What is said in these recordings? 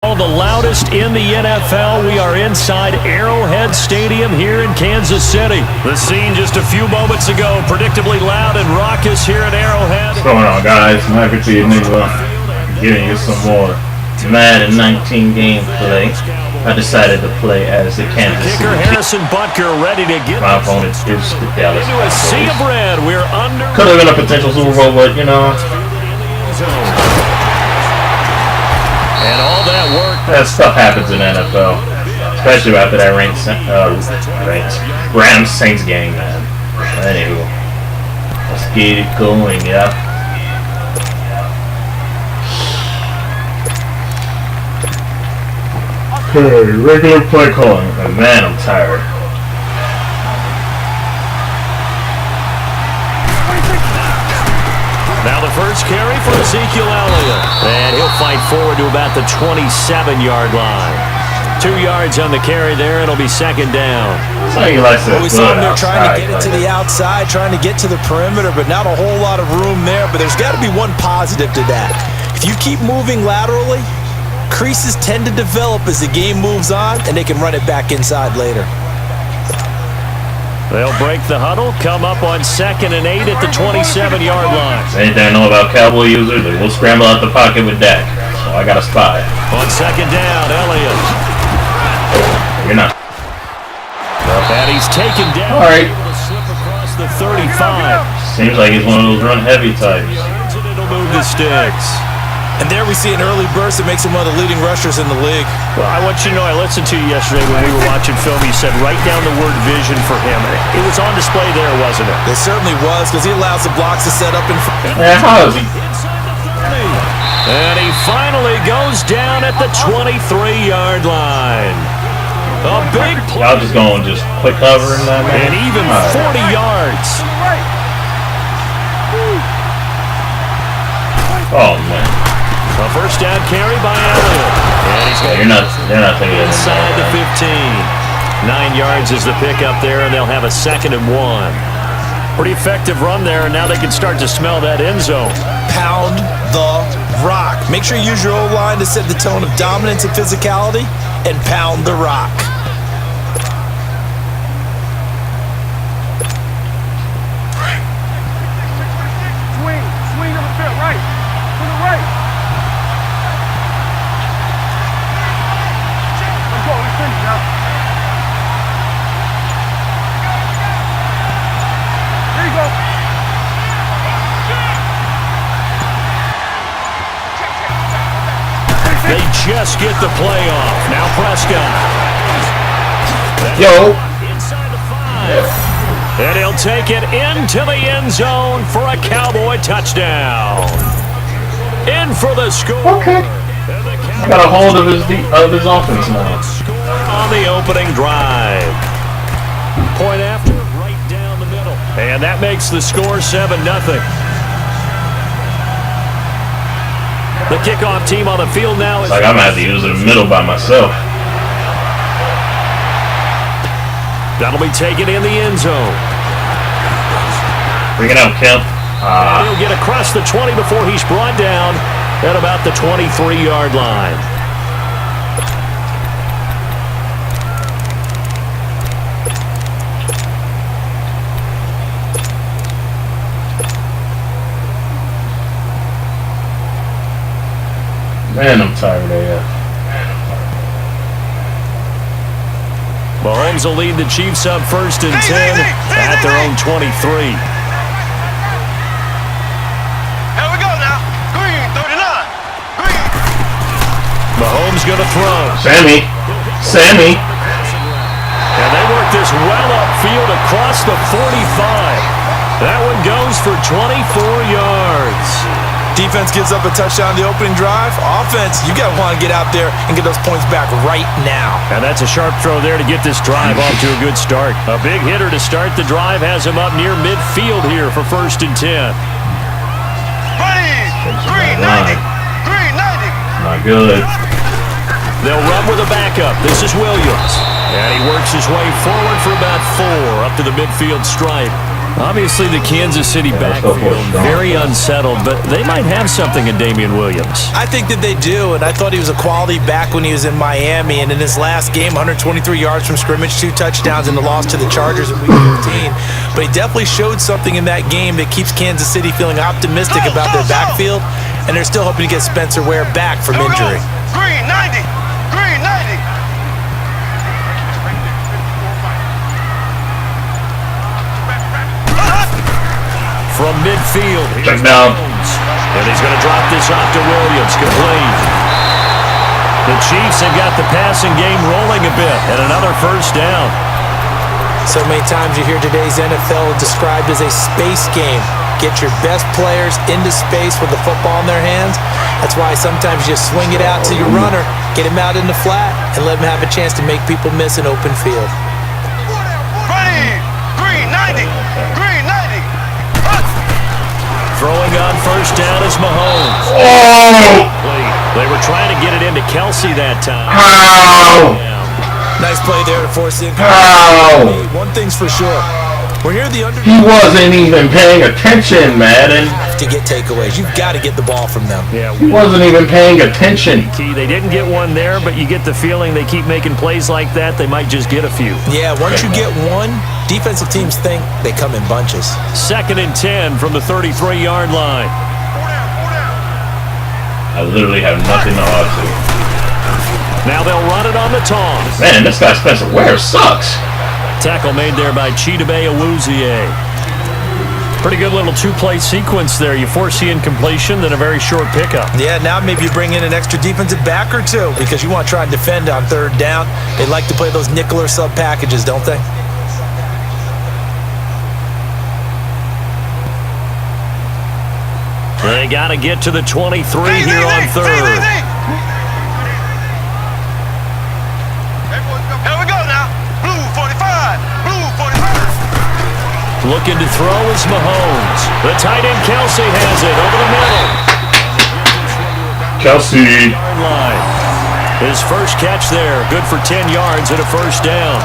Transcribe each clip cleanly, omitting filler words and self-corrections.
The loudest in the NFL. We are inside Arrowhead Stadium here in Kansas City. The scene just a few moments ago, predictably loud and raucous here at Arrowhead. What's going on, guys? Michael T. Nigga, giving you some more Madden 19 gameplay. I decided to play as the Kansas City Kicker Harrison Butker ready to get my opponent is the Dallas into a sea of red. We're under. Could have been a potential Super Bowl, but you know. And all that work. That stuff happens in NFL, especially after that Rams Saints game, man. Anywho, let's get it going, yeah. Okay, regular play calling. And man, I'm tired. Now the first carry for Ezekiel Elliott. And he'll fight forward to about the 27-yard line. 2 yards on the carry there. It'll be second down. So he likes to we saw him there trying to get it to the outside, trying to get to the perimeter, but not a whole lot of room there. But there's got to be one positive to that. If you keep moving laterally, creases tend to develop as the game moves on, and they can run it back inside later. They'll break the huddle, come up on 2nd and 8 at the 27-yard line. Anything I know about Cowboy users, they will scramble out the pocket with Dak. So I got a spy. On 2nd down, Elliott. You're not. And he's taken down. All right. Able to slip across the 35. Seems like he's one of those run-heavy types. It'll move the sticks. And there we see an early burst that makes him one of the leading rushers in the league. Well, I want you to know, I listened to you yesterday when we were watching film. You said write down the word vision for him. It was on display there, wasn't it? It certainly was, because he allows the blocks to set up in front. Yeah, how is he? And he finally goes down at the 23-yard line. A big play. Y'all just going just quick cover in that, man? And even 40 yards. Oh, man. A first down carry by Elliott. And he's They're not thinking inside the 15. 9 yards is the pickup there, and they'll have a 2nd and 1. Pretty effective run there, and now they can start to smell that end zone. Pound the rock. Make sure you use your O-line to set the tone of dominance and physicality, and pound the rock. Swing on the field, right. To the right. Let's go, let's finish now. There you go. They just get the play off. Now Prescott. Yo. Inside the 5. And he'll take it into the end zone for a Cowboy touchdown. In for the score. Okay. I got a hold of his offense now. On the opening drive. Point after, right down the middle. And that makes the score 7-0. The kickoff team on the field now is... Like I'm going to have to use it in the middle by myself. That'll be taken in the end zone. Bring it out, Kemp. He'll get across the 20 before he's brought down at about the 23-yard line. Man, I'm tired of that. Mahomes will lead the Chiefs up 1st and 10 at their own 23. Here we go now. Green, 39. Green. Mahomes going to throw. Sammy. And they work this well upfield across the 45. That one goes for 24 yards. Defense gives up a touchdown on the opening drive. Offense, you got to want to get out there and get those points back right now. And that's a sharp throw there to get this drive off to a good start. A big hitter to start the drive has him up near midfield here for 1st and 10. Green, 90. Green, 90. Not good. They'll run with a backup. This is Williams. And he works his way forward for about 4 up to the midfield stripe. Obviously, the Kansas City backfield very unsettled, but they might have something in Damian Williams. I think that they do, and I thought he was a quality back when he was in Miami, and in his last game, 123 yards from scrimmage, 2 touchdowns in the loss to the Chargers in Week 15. But he definitely showed something in that game that keeps Kansas City feeling optimistic about their backfield, and they're still hoping to get Spencer Ware back from injury. Green 90. Green 90. From midfield, check down. And he's going to drop this off to Williams, complete. The Chiefs have got the passing game rolling a bit, and another first down. So many times you hear today's NFL described as a space game. Get your best players into space with the football in their hands. That's why sometimes you just swing it out to your runner, get him out in the flat, and let him have a chance to make people miss an open field. Ready. Green 90. Green 90. Throwing on first down is Mahomes. Oh! They were trying to get it into Kelsey that time. How? Nice play there to force in. How? One thing's for sure. When you're the underdog, He wasn't even paying attention, Madden. to get takeaways, you've got to get the ball from them. Yeah, He wasn't even paying attention. they didn't get one there, but you get the feeling they keep making plays like that, they might just get a few. Yeah, once you get one, defensive teams think they come in bunches. 2nd and 10 from the 33-yard line. I literally have nothing to add to. Now they'll run it on the toss. Man, this guy Spencer Ware sucks. Tackle made there by Chidobe Awuzie. Pretty good little 2-play sequence there. You force the incompletion, then a very short pickup. Yeah, now maybe you bring in an extra defensive back or two because you want to try and defend on 3rd down. They like to play those nickel or sub packages, don't they? They got to get to the 23 here on 3rd. Here we go now. Blue 45. Blue 45. Looking to throw is Mahomes. The tight end Kelsey has it over the middle. Kelsey. Line. His first catch there, good for 10 yards and a first down.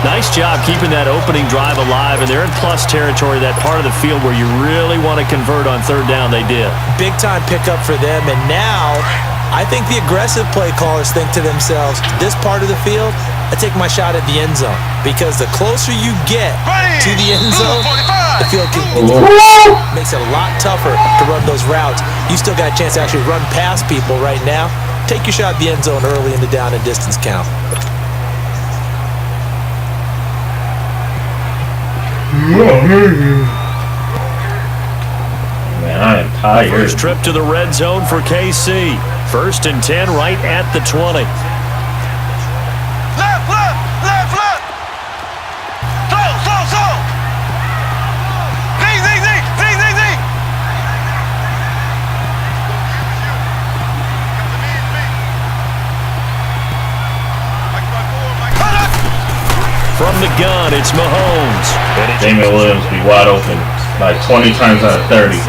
Nice job keeping that opening drive alive, and they're in plus territory, that part of the field where you really want to convert on 3rd down. They did. Big time pickup for them, and now I think the aggressive play callers think to themselves, this part of the field, I take my shot at the end zone, because the closer you get to the end zone, the field makes it a lot tougher to run those routes. You still got a chance to actually run past people right now. Take your shot at the end zone early in the down and distance count. Man, I am tired. First trip to the red zone for KC. 1st and 10 right at the 20. Left, left, left, left. Slow, slow, slow. Zing, zing, zing, zing, zing, zing. From the gun, it's Mahomes. Damian Williams be wide open like 20 times out of 30.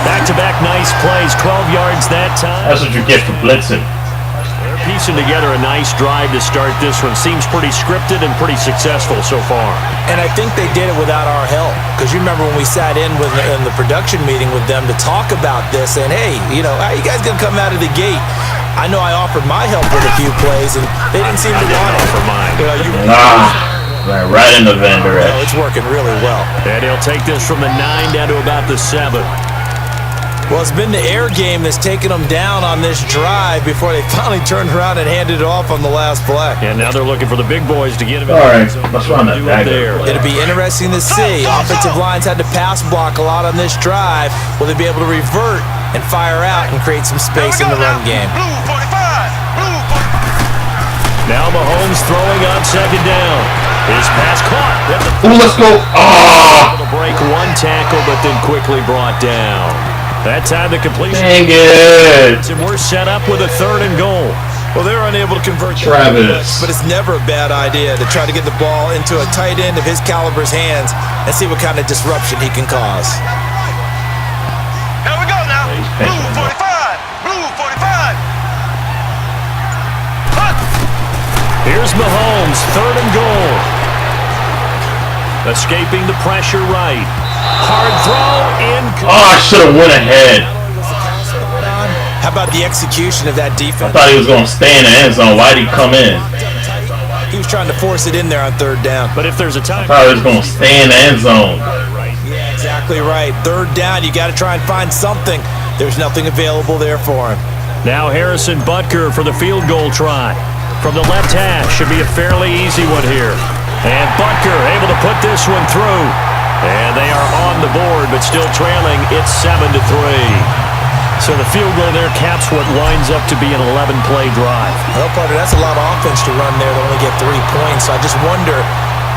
Back-to-back nice plays, 12 yards that time. That's what you get for blitzing. They're piecing together a nice drive to start this one. Seems pretty scripted and pretty successful so far. And I think they did it without our help. Because you remember when we sat in the production meeting with them to talk about this, and hey, you know, how you guys gonna come out of the gate? I know I offered my help with a few plays, and they didn't seem to want it. For mine. Right in the vendor. No, it's working really well. And he'll take this from the 9 down to about the 7. Well, it's been the air game that's taken them down on this drive before they finally turned around and handed it off on the last play. And now they're looking for the big boys to get him. All right, let's run that back there. It'll be interesting to see. Offensive lines had to pass block a lot on this drive. Will they be able to revert and fire out and create some space in the run game? Blue 45. Blue 45. Now Mahomes throwing on 2nd down. His pass caught. Ooh, let's go. Able to break one tackle, but then quickly brought down. That time the completion. Dang it. And we're set up with a 3rd and goal. Well, they're unable to convert. Travis. But it's never a bad idea to try to get the ball into a tight end of his caliber's hands and see what kind of disruption he can cause. Here we go now. Blue 45. Blue 45. Here's Mahomes, 3rd and goal. Escaping the pressure right. Hard throw in. Oh, I should have went ahead. How about the execution of that defense? I thought he was going to stay in the end zone. Why'd he come in? He was trying to force it in there on third down. But if there's a time, I thought he was going to stay in the end zone. Yeah, exactly right. Third down, you got to try and find something. There's nothing available there for him. now Harrison Butker for the field goal try. From the left hash, should be a fairly easy one here. And Butker able to put this one through. And they are on the board, but still trailing. It's 7-3. So the field goal there caps what winds up to be an 11-play drive. Well, partner, that's a lot of offense to run there to only get 3 points. So I just wonder,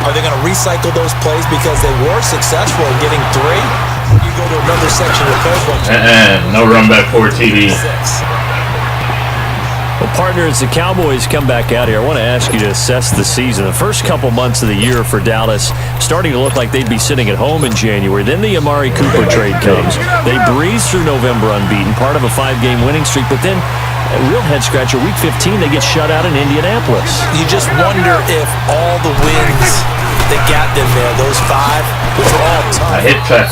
are they going to recycle those plays because they were successful in getting 3? Or you go to another section of the playbook. No run back for TD. Well, partner, as the Cowboys come back out here, I want to ask you to assess the season. The first couple months of the year for Dallas starting to look like they'd be sitting at home in January. Then the Amari Cooper trade comes. They breeze through November unbeaten, part of a 5-game winning streak. But then, a real head-scratcher, Week 15, they get shut out in Indianapolis. You just wonder if all the wins that got them there, those 5, which were all tough,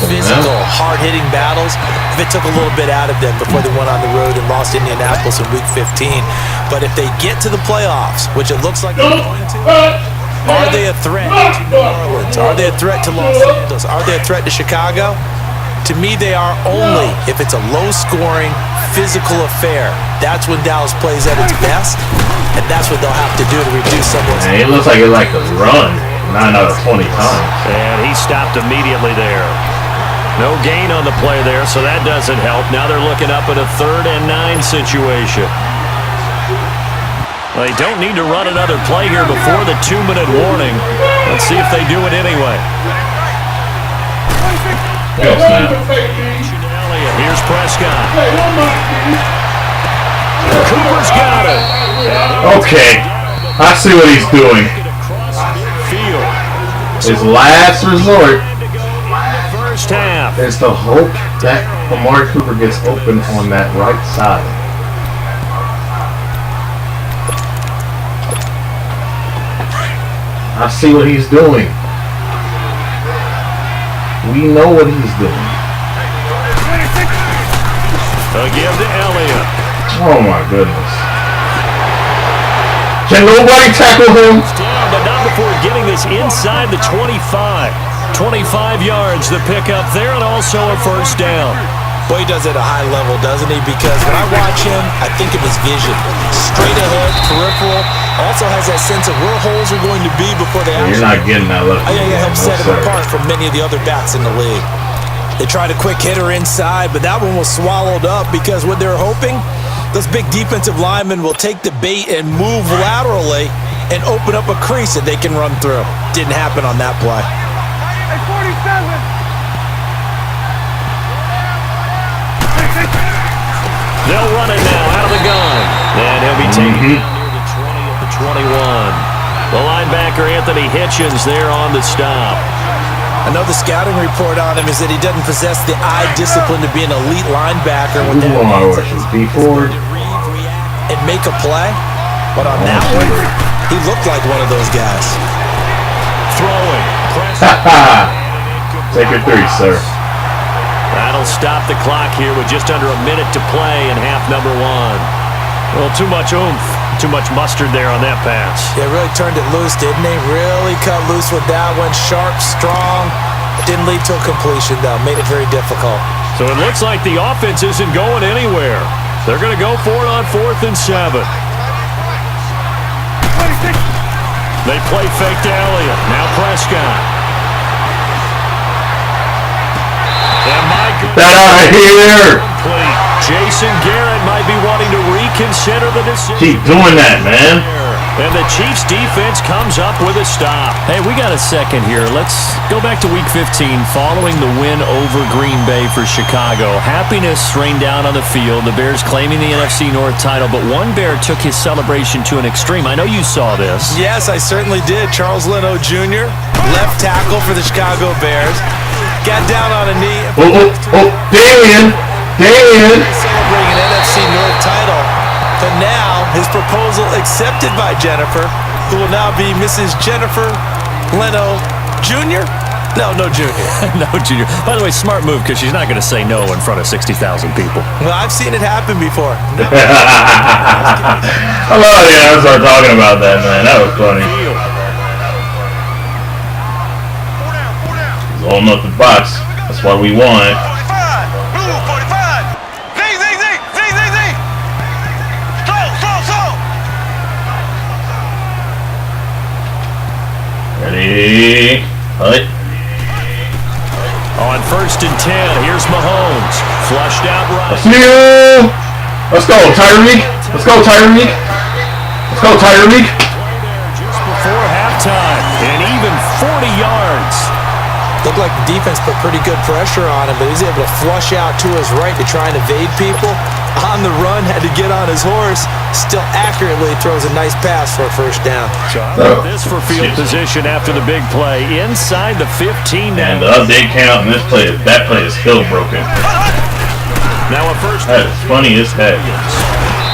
physical, hard-hitting battles, if it took a little bit out of them before they went on the road and lost Indianapolis in Week 15. But if they get to the playoffs, which it looks like they're going to, are they a threat to New Orleans? Are they a threat to Los Angeles? Are they a threat to Chicago? To me, they are only if it's a low-scoring, physical affair. That's when Dallas plays at its best, and that's what they'll have to do to reduce someone's... Man, it looks like it like a run 9 out of 20 times. And he stopped immediately there. No gain on the play there, so that doesn't help. Now they're looking up at a 3rd and 9 situation. They don't need to run another play here before the 2-minute warning. Let's see if they do it anyway. Yes, man. Here's Prescott. Cooper's got it. Okay, I see what he's doing. His last resort First half is to hope that Amari Cooper gets open on that right side. I see what he's doing. We know what he's doing. Give to Elliott. Oh my goodness. Can nobody tackle him? Down, but not before getting this inside the 25. 25 yards the pickup there, and also a first down. Boy, he does it at a high level, doesn't he? Because when I watch him, I think of his vision. Straight ahead, peripheral. Also has that sense of where holes are going to be before they actually... You're not getting that left. I think it helps set him apart from many of the other backs in the league. They tried a quick hitter inside, but that one was swallowed up because what they're hoping, those big defensive linemen will take the bait and move laterally and open up a crease that they can run through. Didn't happen on that play. Hey, 47. They'll run it now out of the gun. And he'll be taken near the 20 of the 21. The linebacker, Anthony Hitchens, there on the stop. Another scouting report on him is that he doesn't possess the eye discipline to be an elite linebacker. With that and make a play. But on that one, he looked like one of those guys. Throwing. Take your 3, sir. That'll stop the clock here with just under a minute to play in half number 1. Well, too much oomph, too much mustard there on that pass. Yeah, really turned it loose, didn't he? Really cut loose with that one. Sharp, strong. Didn't lead to a completion, though. Made it very difficult. So it looks like the offense isn't going anywhere. They're going to go for it on 4th and 7. They play fake to Elliott. Now Prescott. Get out of here! Jason Garrett might be wanting to reconsider the decision. Keep doing that, man. And the Chiefs defense comes up with a stop. Hey, we got a second here. Let's go back to Week 15 following the win over Green Bay for Chicago. Happiness rained down on the field. The Bears claiming the NFC North title, but one Bear took his celebration to an extreme. I know you saw this. Yes, I certainly did. Charles Leno Jr., left tackle for the Chicago Bears. Got down on a knee. Damian! Celebrating an NFC North title. But now, his proposal accepted by Jennifer, who will now be Mrs. Jennifer Leno Jr. No, Junior. No, Junior. By the way, smart move because she's not going to say no in front of 60,000 people. Well, I've seen it happen before. I love it. I start talking about that, man. That was funny. He's holding up the box. That's what we want. 45. Blue 45. Z. Slow. Ready? Hut. On 1st and 10, here's Mahomes. Flushed out right. Let's go! Let's go, Tyreek! Let's go, Tyreek! Let's go, Tyreek! Just before halftime, and even 40 yards. Looked like the defense put pretty good pressure on him, but he was able to flush out to his right to try and evade people. On the run, had to get on his horse. Still accurately throws a nice pass for a first down. So how about this for field position after the big play? Inside the 15 now. And the update count in this play, that play is still broken. Now a first. That is funny as heck.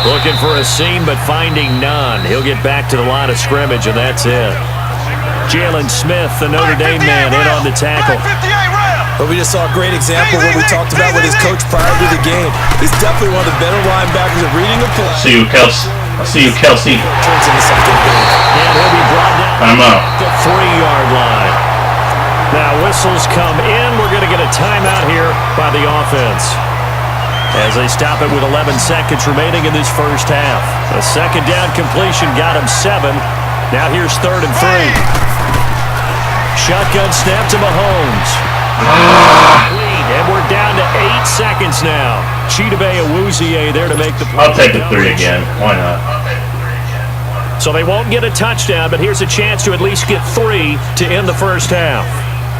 Looking for a seam, but finding none. He'll get back to the line of scrimmage, and that's it. Jalen Smith, the Notre Dame man, in on the tackle. But we just saw a great example of what we talked about with his coach prior to the game. He's definitely one of the better linebackers at reading the play. See you, Kelsey. I'll see you, Kelsey. Turns into something big. And he'll be brought down Time out. the 3-yard line. Now whistles come in. We're going to get a timeout here by the offense, as they stop it with 11 seconds remaining in this first half. A second down completion got him 7. Now here's 3rd and 3. Shotgun snap to Mahomes. And we're down to 8 seconds now. Chidobe Awuzie there to make the play. I'll take the 3 again. Why not? So they won't get a touchdown, but here's a chance to at least get 3 to end the first half.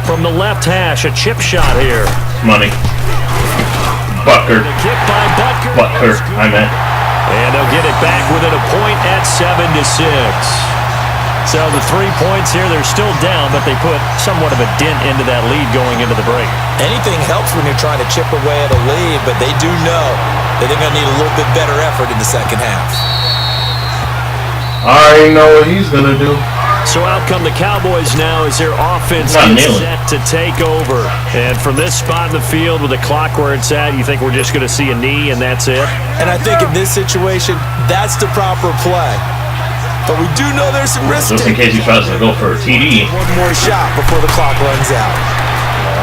From the left hash, a chip shot here. Money. Butker. The kick by Butker. Butker, I meant. And they'll get it back within a point at 7-6. So the 3 points here, they're still down, but they put somewhat of a dent into that lead going into the break. Anything helps when you're trying to chip away at a lead, but they do know that they're going to need a little bit better effort in the second half. I already know what he's going to do. So out come the Cowboys now as their offense gets set to take over. And from this spot in the field with the clock where it's at, you think we're just going to see a knee and that's it? And I think in this situation, that's the proper play. But we do know there's some risk. Just in case he tries to go for a TD. One more shot before the clock runs out.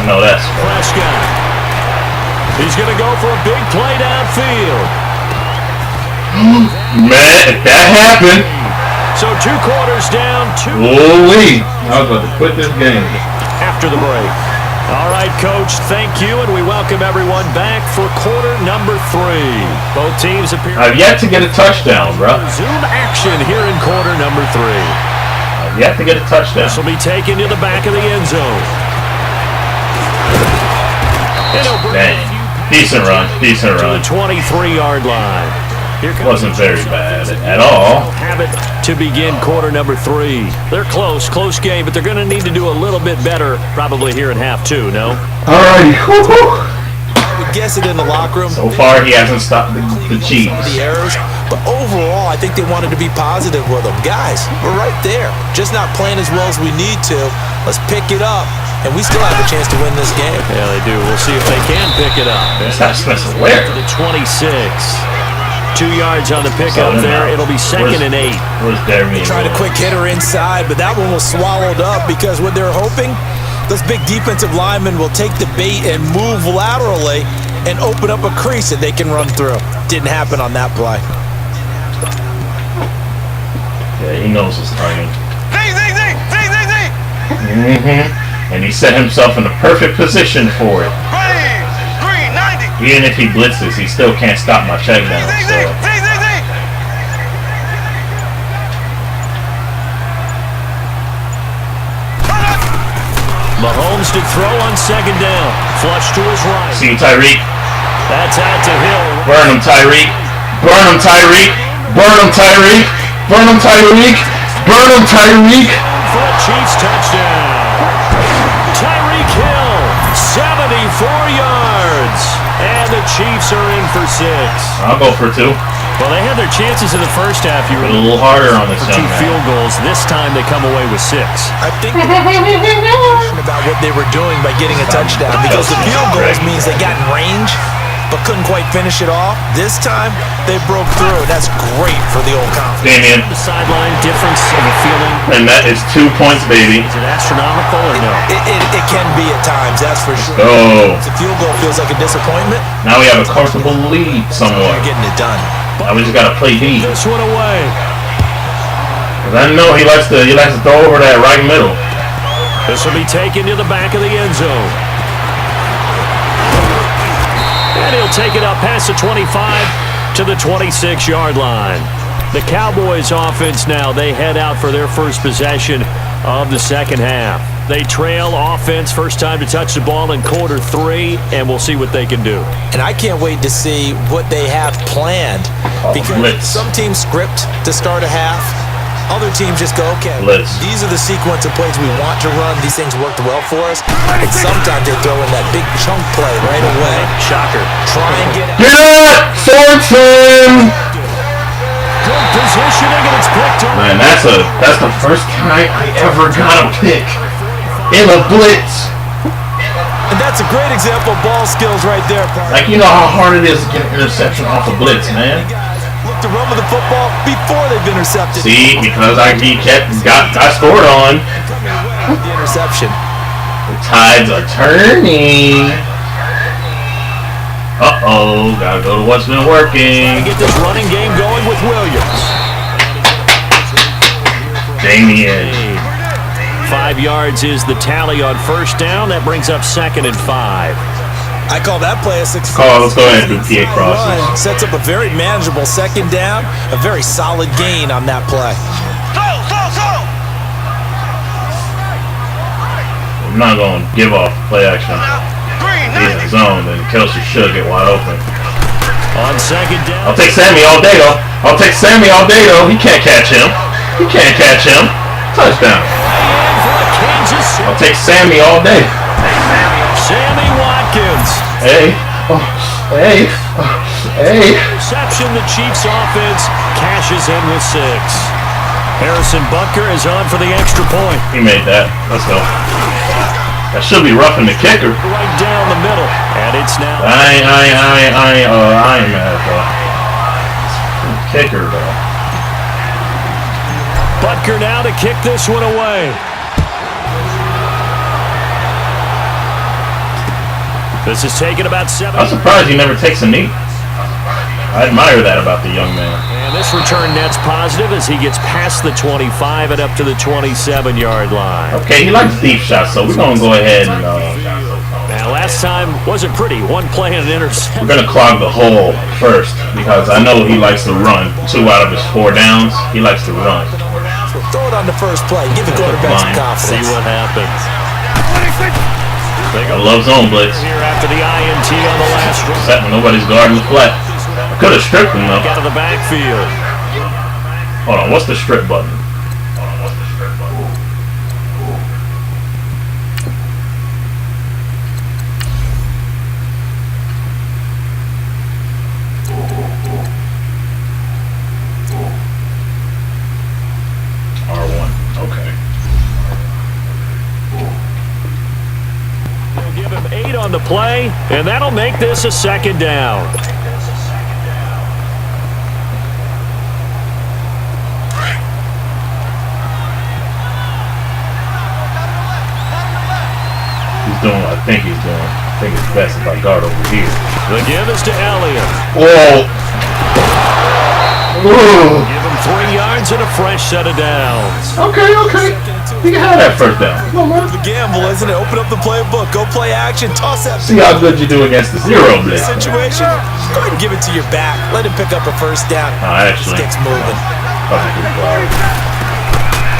I know that's Prescott. He's going to go for a big play downfield. Man, if that happened. So 2 quarters down, 2. Holy. I was about to quit this game. After the break. All right, Coach, thank you, and we welcome everyone back for quarter number 3. Both teams appear. I've yet to get a touchdown, bro. Zoom action here in quarter number 3. I've yet to get a touchdown. This will be taken to the back of the end zone. Dang. Decent run. Decent To run. the 23-yard line. Here comes Wasn't very bad at all. Have it to begin quarter number 3. They're close game, but they're going to need to do a little bit better probably here in half 2, no? Alrighty. I would guess it in the locker room. So far, he hasn't stopped the Chiefs. The errors, but overall, I think they wanted to be positive with them. Guys, we're right there. Just not playing as well as we need to. Let's pick it up, and we still have a chance to win this game. Yeah, they do. We'll see if they can pick it up. Stop Spencer Ware. To the 26. 2 yards on the pickup there. It'll be 2nd and 8. Where's Darby? Tried a quick hitter inside, but that one was swallowed up because what they're hoping, those big defensive linemen will take the bait and move laterally and open up a crease that they can run through. Didn't happen on that play. Yeah, he knows his timing. Z. And he set himself in the perfect position for it. Green 90. Even if he blitzes, he still can't stop my check down. So. Mahomes to throw on 2nd down. Flush to his right. See you, Tyreek. That's out to Hill. Burn him, Tyreek. Burn him, Tyreek. Burn him, Tyreek. Burn him, Tyreek. Burn him, Tyreek. For a Chiefs touchdown. Tyreek Hill, 74 yards. And the Chiefs are in for 6. I'll go for 2. Well, they had their chances in the first half. You were A little harder on this for young two man. field goals. This time they come away with 6. I think about what they were doing by getting a touchdown, because the field goals means they got in range but couldn't quite finish it off. This time they broke through. That's great for the old confidence. Damien. The sideline difference of a feeling. And that is 2 points, baby. Is it astronomical or no? It can be at times, that's for sure. Go. The field goal feels like a disappointment. Now we have a comfortable lead somewhat. You're getting it done. Now we just gotta play D. This one away. 'Cause I know he likes to throw over that right middle. This will be taken to the back of the end zone. And he'll take it up past the 25 to the 26-yard line. The Cowboys offense now, they head out for their first possession of the second half. They trail offense, first time to touch the ball in quarter 3, and we'll see what they can do. And I can't wait to see what they have planned, because blitz. some teams script to start a half. Other teams just go, okay, Blitz. these are the sequence of plays we want to run. These things worked well for us. And sometimes they throw in that big chunk play right away. Shocker. Try and get out. Get up! Sorensen! Good positioning, and it's picked up. Man, that's the first time I ever got a pick in a blitz. And that's a great example of ball skills right there, partner. Like, you know how hard it is to get an interception off a blitz, man. Look to run with the football before they've intercepted. See, because I scored on. The interception. The tides are turning. Uh-oh, gotta go to what's been working. Get this running game going with Williams. Damien. 5 yards is the tally on first down. That brings up 2nd and 5. I call that play a 6. Let's go ahead and do PA crosses. Sets up a very manageable second down. A very solid gain on that play. Slow. I'm not going to give off play action. Green, He's in the zone, then Kelsey should get wide open. On second down. I'll take Sammy all day, though. He can't catch him. Touchdown. I'll take Sammy all day. Sammy Watkins. Hey. Reception, the Chiefs offense cashes in with 6. Harrison Butker is on for the extra point. He made that. Let's go. That should be roughing the kicker. Right down the middle. And it's now. I ain't mad at that. Kicker, though. Butker now to kick this one away. This is taking about 7. I'm surprised he never takes a knee. I admire that about the young man. And this return net's positive as he gets past the 25 and up to the 27-yard line. Okay, he likes deep shots, so we're going to go ahead and Now, last time wasn't pretty. 1 play and an interception. we're going to clog the hole first because I know he likes to run. 2 out of his 4 downs, he likes to run. Throw it on the first play. Give the quarterback some See confidence. what happens. I love zone blitz. Here after the INT on the last run. Except when nobody's guarding the flat. I could have stripped him, though. Out of the backfield. Hold on, what's the strip button? R1, okay. They'll give him 8 on the play, and that'll make this a 2nd down. He's doing what I think he's doing. I think it's best if I guard over here. The give is to Elliott. Whoa! Ooh. Give him 3 yards and a fresh set of downs. Okay. You can have that first down. Come on, man. The gamble, isn't it? Open up the playbook. Go play action. Toss that See how good you do against the zero blitz. situation. Go ahead and give it to your back. Let him pick up a first down. Actually. Gets moving.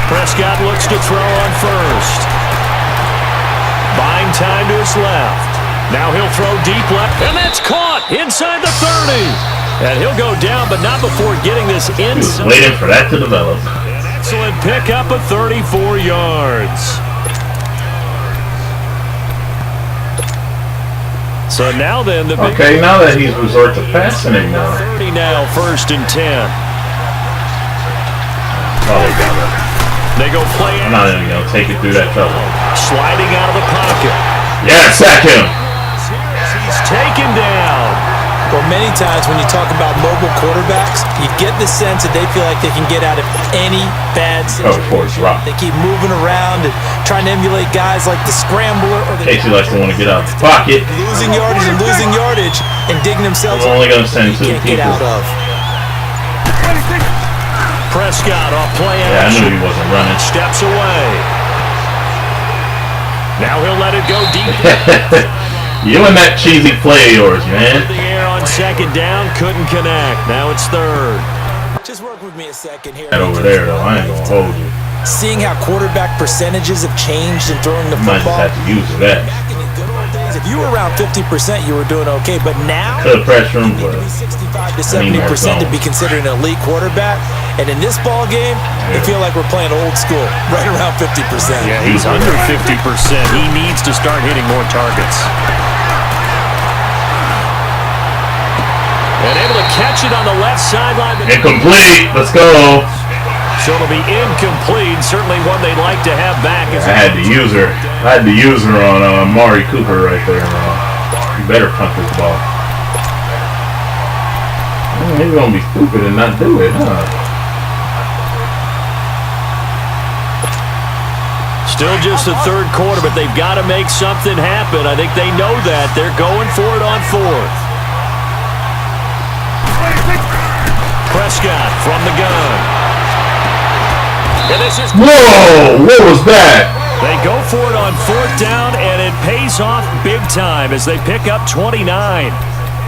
Prescott looks to throw on first. Buying time to his left. Now he'll throw deep left, and that's caught inside the 30. And he'll go down, but not before getting this inside. Waiting for that to develop. An excellent pickup of 34 yards. So now then, the big Okay, now that he's resort to passing it more. 30 now, 1st and 10. Oh, they got it. They go play I'm not even going to take it through that trouble. sliding out of the pocket. Yeah, sack him. He's taken down. Well, many times when you talk about mobile quarterbacks, you get the sense that they feel like they can get out of any bad situation. They keep moving around and trying to emulate guys like the scrambler or the Casey likes to want to get out of the pocket. losing yardage and digging themselves I'm only going to send two can't get people. out of. Prescott off play Yeah, I action. knew he wasn't running. Steps away. Now he'll let it go deep. You and that cheesy play of yours, man. The air on 2nd down, couldn't connect. Now it's 3rd. Just work with me a second here. That over there, though, I ain't going to hold you. Seeing how quarterback percentages have changed in throwing the Might just football. have to use that. Back in the good old days, if you were around 50%, you were doing okay. But now, Could have pressure him, you need but to be 65 to I need more 70% to be zone. considered an elite quarterback. And in this ball game, I feel like we're playing old school, right around 50%. Yeah, he's under 50%. He needs to start hitting more targets. And able to catch it on the left sideline. Incomplete. Let's go. So it'll be incomplete. Certainly one they'd like to have back. I had to use her. I had to use her on Amari Cooper right there. You better punt this ball. He's going to be stupid and not do it, huh? Still just the 3rd quarter, but they've got to make something happen. I think they know that. They're going for it on 4th. Prescott from the gun. And this is Whoa! What was that? They go for it on 4th down, and it pays off big time as they pick up 29.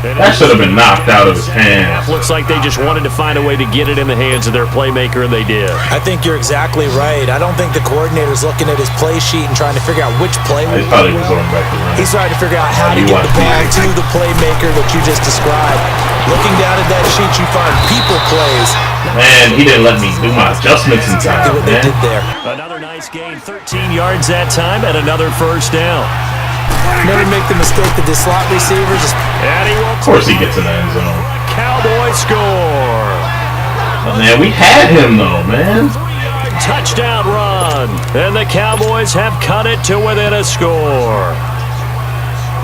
That should have been knocked out of his hands. Looks like they just wanted to find a way to get it in the hands of their playmaker, and they did. I think you're exactly right. I don't think the coordinator's looking at his play sheet and trying to figure out which play. He's probably going back to run. He's trying to figure out how to You get watch the ball these. to the playmaker, what you just described. Looking down at that sheet, you find people plays. Man, he didn't let me do my adjustments in time, What they man. did there. Another nice gain, 13 yards that time, and another 1st down. Never make the mistake that the slot receiver just. And he will. Of course he gets in the end zone. Cowboy score. But man, we had him though, man. Touchdown run. And the Cowboys have cut it to within a score.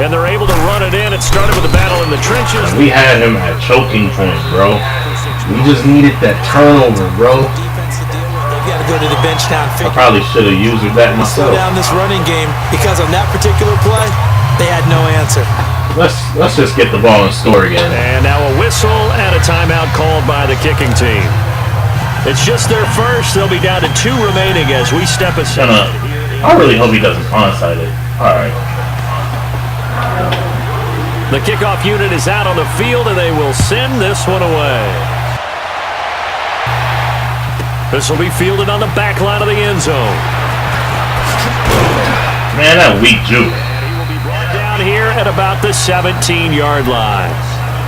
And they're able to run it in. It started with a battle in the trenches. We had him at choking point, bro. We just needed that turnover, bro. Defense to deal with. They've got to go to the bench now and I figure probably should have used that slow myself. down this running game because on that particular play, they had no answer. Let's just get the ball and score again. And now a whistle and a timeout called by the kicking team. It's just their first. They'll be down to 2 remaining as we step aside. I really hope he doesn't onside it. All right. The kickoff unit is out on the field, and they will send this one away. This will be fielded on the back line of the end zone. Man, that weak juke. He will be brought down here at about the 17-yard line.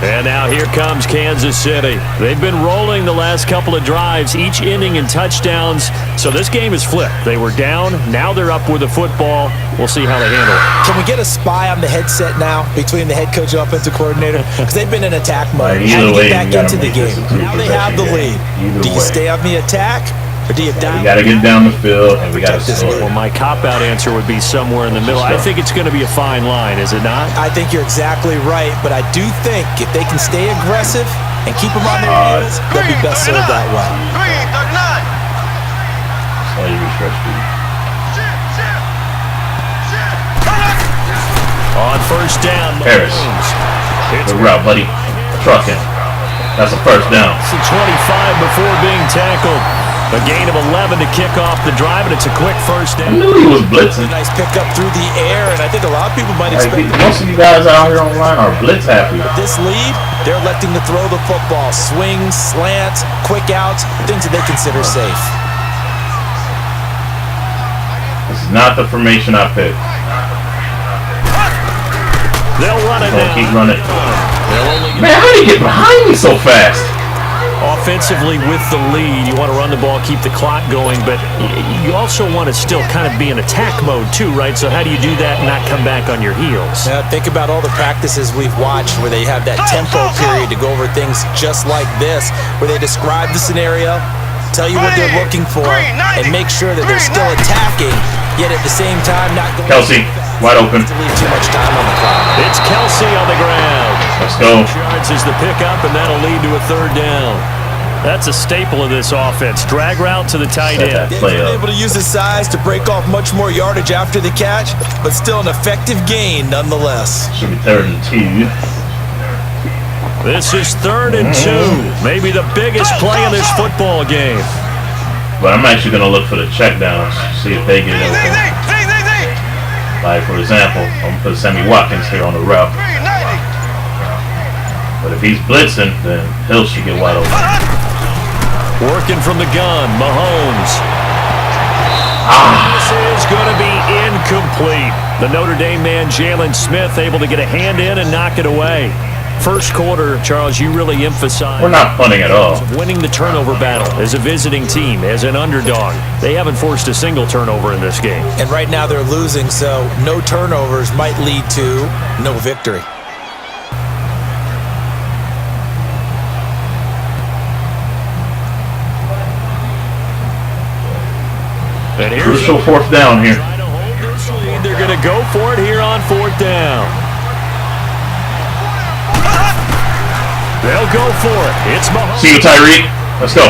And now here comes Kansas City. They've been rolling the last couple of drives, each ending in touchdowns. So this game is flipped. They were down. Now they're up with the football. We'll see how they handle it. Can we get a spy on the headset now between the head coach and offensive coordinator? Because they've been in attack mode. Right, How do either you way, get back you gotta into the make this game? a two Now they have the lead. possession game. Do you Either way. stay on the attack or do you We dive? got to get down the field and we got to Protect this score. lead. Well, my cop-out answer would be somewhere in the middle. I think it's going to be a fine line, is it not? I think you're exactly right, but I do think if they can stay aggressive and keep them on their heels, they'll be best served that way. Green, 39. Oh, you refresh me. On first down, Harris. It's Good route, buddy. Truck him. That's a first down. to 25 before being tackled. A gain of 11 to kick off the drive, and it's a quick first I down. knew he was blitzing. Nice pickup through the air, and I think a lot of people might Like, expect most of you guys out here online are blitz happy. this lead. They're electing to throw the football. Swings, slants, quick outs, things that they consider safe. This is not the formation I picked. They'll run it Gonna now. keep running. They'll only Man, how did he get behind me so fast? Offensively with the lead, you want to run the ball, keep the clock going, but you also want to still kind of be in attack mode too, right? So how do you do that and not come back on your heels? Now, think about all the practices we've watched where they have that tempo period to go over things just like this, where they describe the scenario, tell you what they're looking for, and make sure that they're still attacking, yet at the same time not going Kelsey, wide open. to leave too much time on the clock. It's Kelsey on the ground. Let's go. Yards is the pickup, and that'll lead to a third down. That's a staple of this offense. Drag route to the tight end. They've been able to use his size to break off much more yardage after the catch, but still an effective gain nonetheless. Should be 3rd and 2. This is 3rd and 2. Maybe the biggest play in this football game. But I'm actually going to look for the checkdowns, see if they get it open. Like, for example, I'm going to put Sammy Watkins here on the route. But if he's blitzing, then Hill should get wide open. Working from the gun, Mahomes. This is going to be incomplete. The Notre Dame man, Jalen Smith, able to get a hand in and knock it away. First quarter, Charles, you really emphasize We're not punting at all. winning the turnover battle as a visiting team, as an underdog. They haven't forced a single turnover in this game. And right now they're losing, so no turnovers might lead to no victory. And here's Crucial 4th down here. They're going to go for it here on 4th down. They'll go for it. It's Mahomes. See you, Tyreek. Let's go.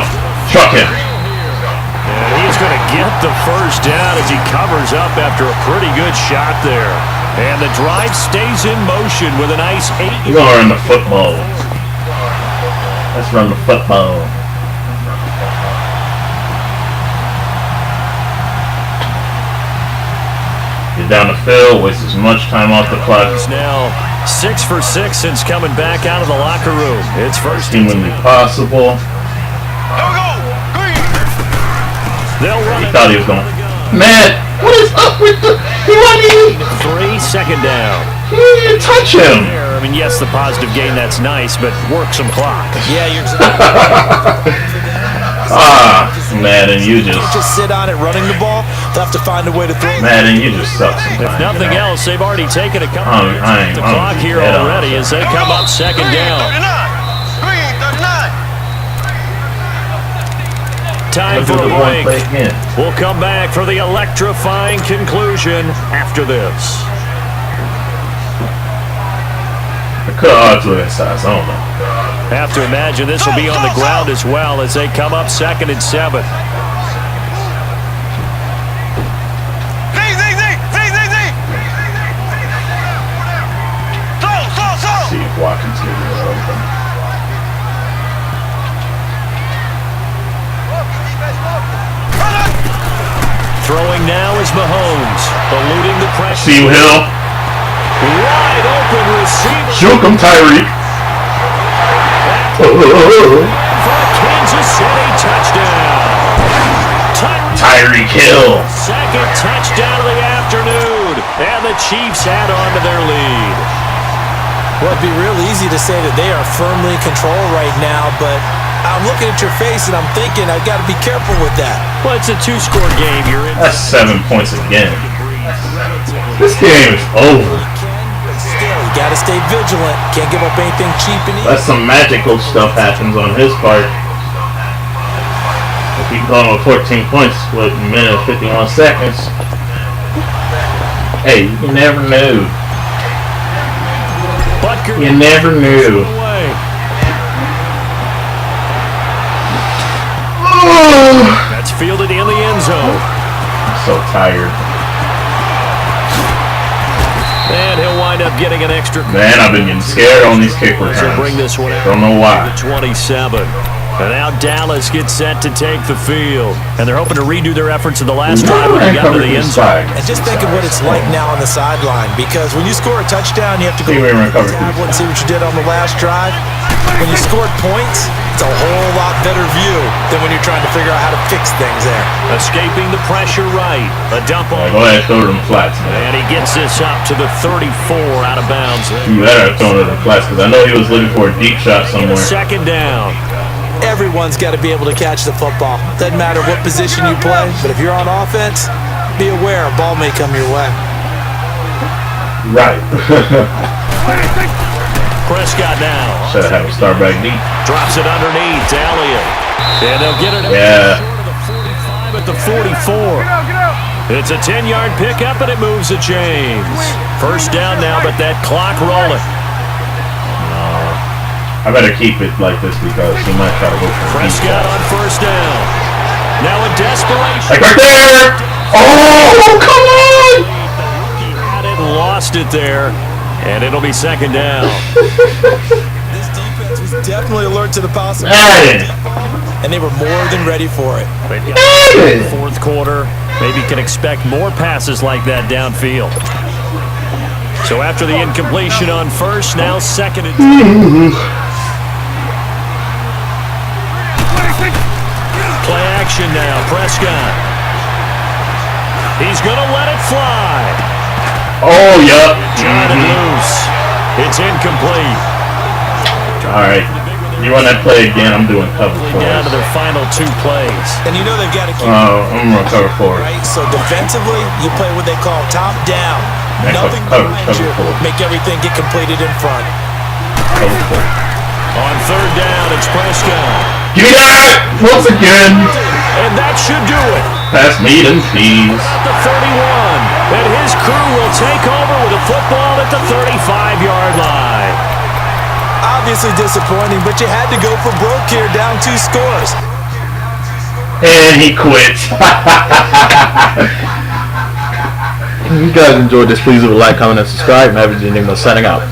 Truck him. And he's going to get the first down as he covers up after a pretty good shot there. And the drive stays in motion with a nice 8. We're going to run the football. Let's run the football. Get down the field, waste as much time off the clock. He's now 6 for 6 since coming back out of the locker room. It's first and 10. Seemingly possible. They'll run He thought he was going. Man, what is up with the running? 3, second down. He didn't touch him. I mean, yes, the positive gain, that's nice, but work some clock. Yeah, you're Madden, you just sit on it running the ball. They'll have to find a way to throw it. Madden, you just suck If sometimes. nothing else, they've already taken a couple of minutes off the clock here already as they come up second down. Time for a break. We'll come back for the electrifying conclusion after this. I could have odds with that size, I don't know. Have to imagine this will be on the ground as well as they come up 2nd and 7. See if Watkins can get it open. Throwing now is Mahomes, eluding the pressure. See you, Hill. Wide open receiver. Juke him, Tyreek. For a Kansas City touchdown. Tyreek Hill. Second touchdown of the afternoon. And the Chiefs add on to their lead. Well, it'd be real easy to say that they are firmly in control right now, but I'm looking at your face and I'm thinking I've got to be careful with that. Well, it's a 2-score game. You're in. That's 7 points again. This game is over. Still, you got to stay vigilant. Can't give up anything cheap and easy. Unless some magical stuff happens on his part. If he's going with 14 points with a minute and 51 seconds. Hey, you never knew. You never knew. That's fielded in the end zone. I'm so tired. And he'll wind up getting an extra. Man, I've been getting scared on these kick returns. Bring this one out. Don't know why. 27. And now Dallas gets set to take the field. And they're hoping to redo their efforts in the last drive when they got to the end zone. And just think of what it's like now on the sideline, because when you score a touchdown, you have to go to the tablet and see what you did on the last drive. When you scored points, it's a whole lot better view than when you're trying to figure out how to fix things there. Escaping the pressure right. A dump on. Go ahead, throw them flats, man. And he gets this up to the 34 out of bounds. You better have thrown it in flats because I know he was looking for a deep shot somewhere. Second down. Everyone's got to be able to catch the football. Doesn't matter what position you play, but if you're on offense, be aware a ball may come your way. Right. Prescott now. Should have a start back deep. Drops it underneath to Elliott. And they'll get it at the 44. It's a 10-yard pickup, and it moves the chains. First down now, but that clock rolling. I better keep it like this because he might try to go for a deep Prescott on first down. Now in desperation. like right there! Oh, come on! He had it and lost it there, and it'll be second down. This defense was definitely alert to the possibility, and they were more than ready for it. In the fourth quarter, maybe can expect more passes like that downfield. So after the incompletion on first, now second and 10. Play action now, Prescott. He's going to let it fly. Oh, yup. Got it loose. It's incomplete. All right. You run that play again, I'm doing cover 4. Down to their final 2 plays. And you know they've got to keep I'm going to cover 4. right. So defensively, you play what they call top down. Next Nothing cover behind you. 4. Make everything get completed in front. Cover 4. On third down, it's Prescott. Give me that! Once again! And that should do it. Pass me then, please. The 31. And his crew will take over with a football at the 35-yard line. Obviously disappointing, but you had to go for broke here, down 2 scores. And he quits. If you guys enjoyed this, please leave a like, comment, and subscribe. Maverick Enigma signing out.